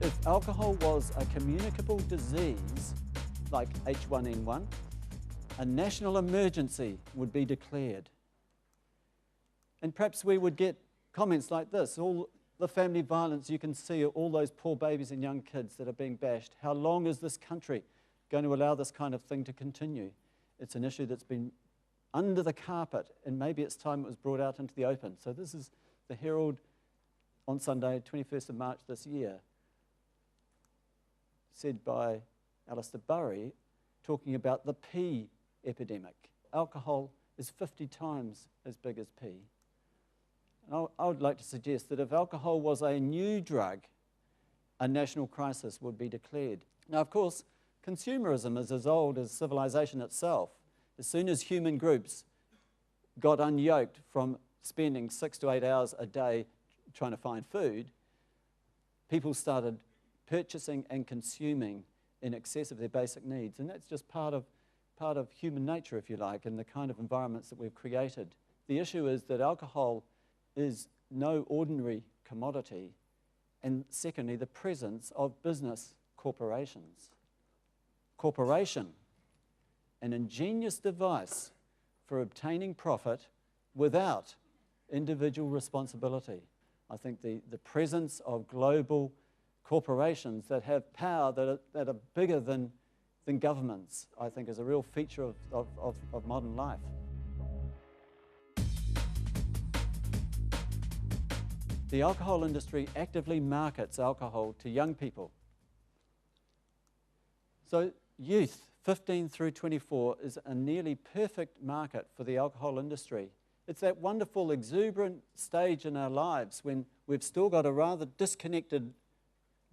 If alcohol was a communicable disease, like H1N1, a national emergency would be declared. And perhaps we would get comments like this: all the family violence you can see, all those poor babies and young kids that are being bashed. How long is this country going to allow this kind of thing to continue? It's an issue that's been under the carpet, and maybe it's time it was brought out into the open. So this is the Herald on Sunday, 21st of March this year, said by Alistair Burry, talking about the pee epidemic. Alcohol is 50 times as big as pee. And I would like to suggest that if alcohol was a new drug, a national crisis would be declared. Now, of course, consumerism is as old as civilization itself. As soon as human groups got unyoked from spending 6 to 8 hours a day trying to find food, people started purchasing and consuming in excess of their basic needs. And that's just part of human nature, if you like, and the kind of environments that we've created. The issue is that alcohol is no ordinary commodity, and secondly, the presence of business corporations. Corporation, an ingenious device for obtaining profit without individual responsibility. I think the presence of global corporations that have power that are bigger than governments, I think, is a real feature of modern life. The alcohol industry actively markets alcohol to young people. So youth, 15 through 24, is a nearly perfect market for the alcohol industry. It's that wonderful, exuberant stage in our lives when we've still got a rather disconnected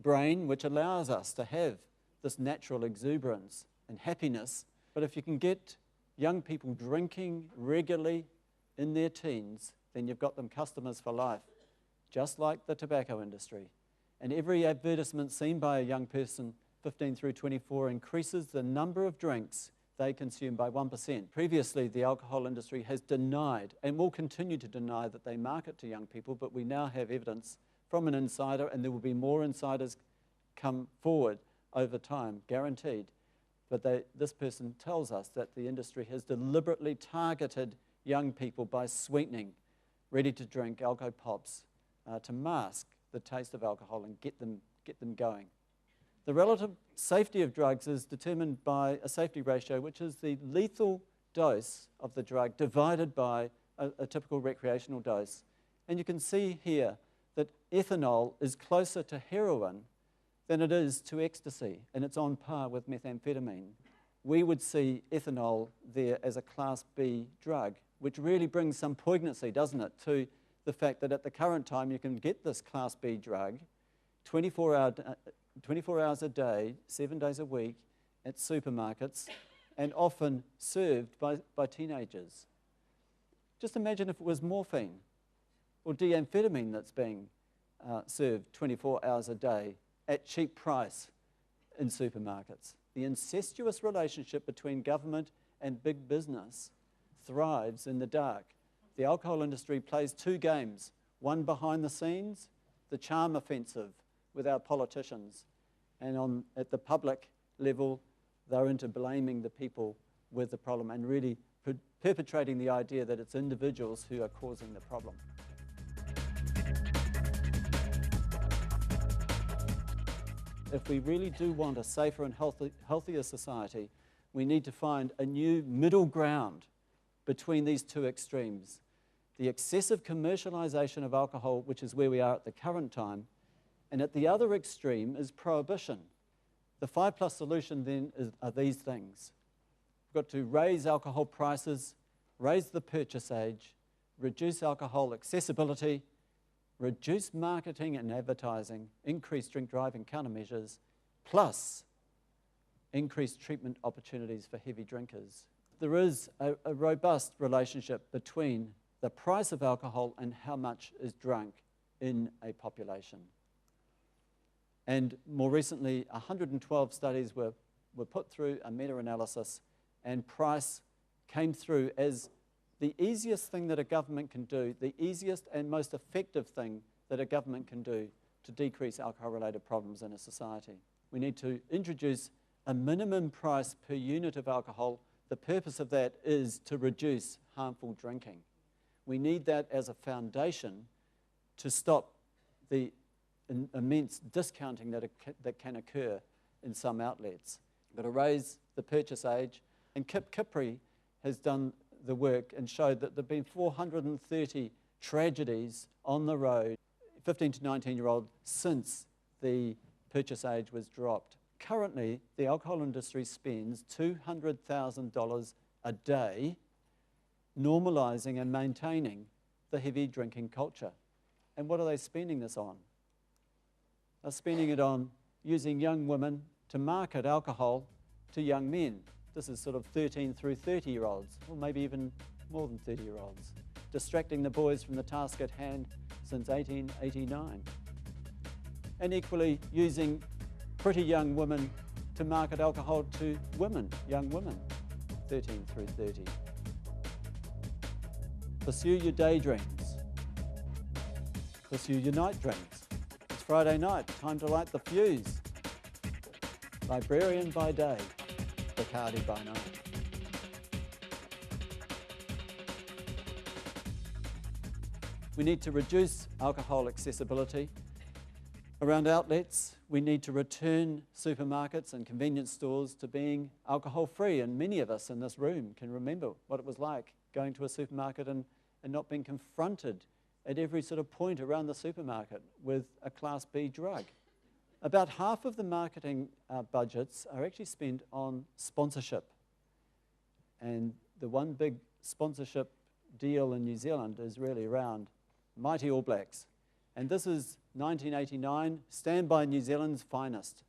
brain, which allows us to have this natural exuberance and happiness. But if you can get young people drinking regularly in their teens, then you've got them customers for life, just like the tobacco industry. And every advertisement seen by a young person, 15 through 24, increases the number of drinks they consume by 1%. Previously, the alcohol industry has denied, and will continue to deny, that they market to young people, but we now have evidence from an insider, and there will be more insiders come forward over time, guaranteed. But this person tells us that the industry has deliberately targeted young people by sweetening ready-to-drink alcohol pops to mask the taste of alcohol and get them going. The relative safety of drugs is determined by a safety ratio, which is the lethal dose of the drug divided by a typical recreational dose. And you can see here that ethanol is closer to heroin than it is to ecstasy, and it's on par with methamphetamine. We would see ethanol there as a Class B drug, which really brings some poignancy, doesn't it, to the fact that at the current time you can get this Class B drug 24 hours a day, 7 days a week at supermarkets, and often served by teenagers. Just imagine if it was morphine or deamphetamine that's being served 24 hours a day at cheap price in supermarkets. The incestuous relationship between government and big business thrives in the dark. The alcohol industry plays two games, one behind the scenes, the charm offensive with our politicians, and at the public level, they're into blaming the people with the problem and really perpetrating the idea that it's individuals who are causing the problem. If we really do want a safer and healthier society, we need to find a new middle ground between these two extremes. The excessive commercialization of alcohol, which is where we are at the current time, and at the other extreme is prohibition. The 5+ solution then are these things. We've got to raise alcohol prices, raise the purchase age, reduce alcohol accessibility, reduce marketing and advertising, increase drink driving countermeasures, plus increase treatment opportunities for heavy drinkers. There is a robust relationship between the price of alcohol and how much is drunk in a population. And more recently, 112 studies were put through a meta-analysis, and price came through as the easiest thing that a government can do, the easiest and most effective thing that a government can do to decrease alcohol-related problems in a society. We need to introduce a minimum price per unit of alcohol. The purpose of that is to reduce harmful drinking. We need that as a foundation to stop the immense discounting that can occur in some outlets. We've got to raise the purchase age, and Kip Kipri has done the work and showed that there have been 430 tragedies on the road, 15 to 19-year-old, since the purchase age was dropped. Currently, the alcohol industry spends $200,000 a day normalising and maintaining the heavy drinking culture. And what are they spending this on? They're spending it on using young women to market alcohol to young men. This is sort of 13 through 30-year-olds, or maybe even more than 30-year-olds, distracting the boys from the task at hand since 1889. And equally using pretty young women to market alcohol to women, young women, 13 through 30. Pursue your day drinks. Pursue your night drinks. It's Friday night, time to light the fuse. Librarian by day, Bacardi by night. We need to reduce alcohol accessibility. Around outlets, we need to return supermarkets and convenience stores to being alcohol-free, and many of us in this room can remember what it was like going to a supermarket and not being confronted at every sort of point around the supermarket with a Class B drug. About half of the marketing budgets are actually spent on sponsorship. And the one big sponsorship deal in New Zealand is really around Mighty All Blacks. And this is 1989, Stand By New Zealand's finest.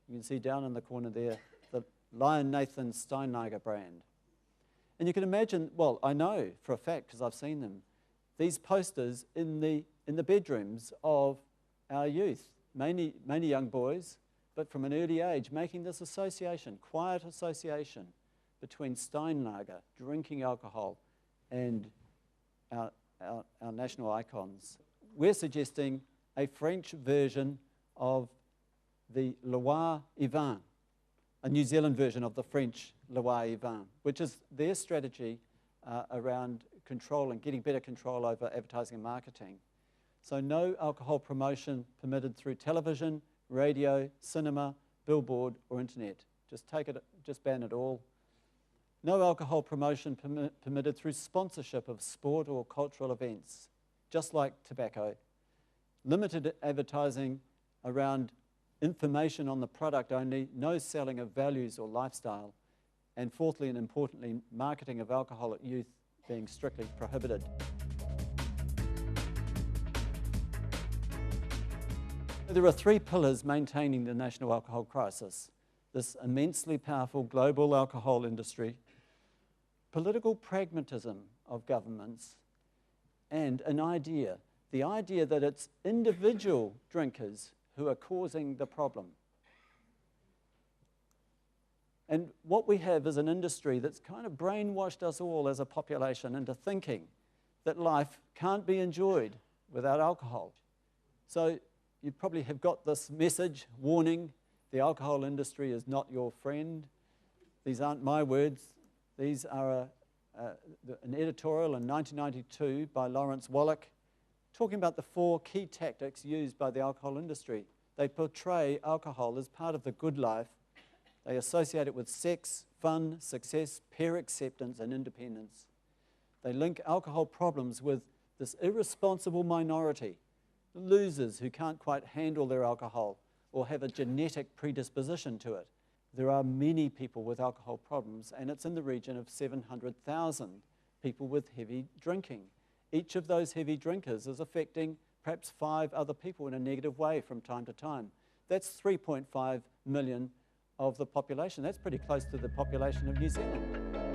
You can see down in the corner there, the Lion Nathan Steinlager brand. And you can imagine, well, I know for a fact, because I've seen them, these posters in the bedrooms of our youth, mainly young boys, but from an early age, making this association, quiet association between Steinlager, drinking alcohol, and our national icons. We're suggesting a French version of the Loire et Vin, a New Zealand version of the French Loire et Vin, which is their strategy around control and getting better control over advertising and marketing. So no alcohol promotion permitted through television, radio, cinema, billboard, or internet. Just ban it all. No alcohol promotion permitted through sponsorship of sport or cultural events, just like tobacco. Limited advertising around information on the product only, no selling of values or lifestyle, and fourthly and importantly, marketing of alcohol at youth being strictly prohibited. There are three pillars maintaining the national alcohol crisis: this immensely powerful global alcohol industry, political pragmatism of governments, and an idea, the idea that it's individual drinkers who are causing the problem. And what we have is an industry that's kind of brainwashed us all as a population into thinking that life can't be enjoyed without alcohol. So you probably have got this message, warning, the alcohol industry is not your friend. These aren't my words. These are an editorial in 1992 by Lawrence Wallach talking about the 4 key tactics used by the alcohol industry. They portray alcohol as part of the good life. They associate it with sex, fun, success, peer acceptance, and independence. They link alcohol problems with this irresponsible minority, the losers who can't quite handle their alcohol or have a genetic predisposition to it. There are many people with alcohol problems, and it's in the region of 700,000 people with heavy drinking. Each of those heavy drinkers is affecting perhaps 5 other people in a negative way from time to time. That's 3.5 million of the population. That's pretty close to the population of New Zealand.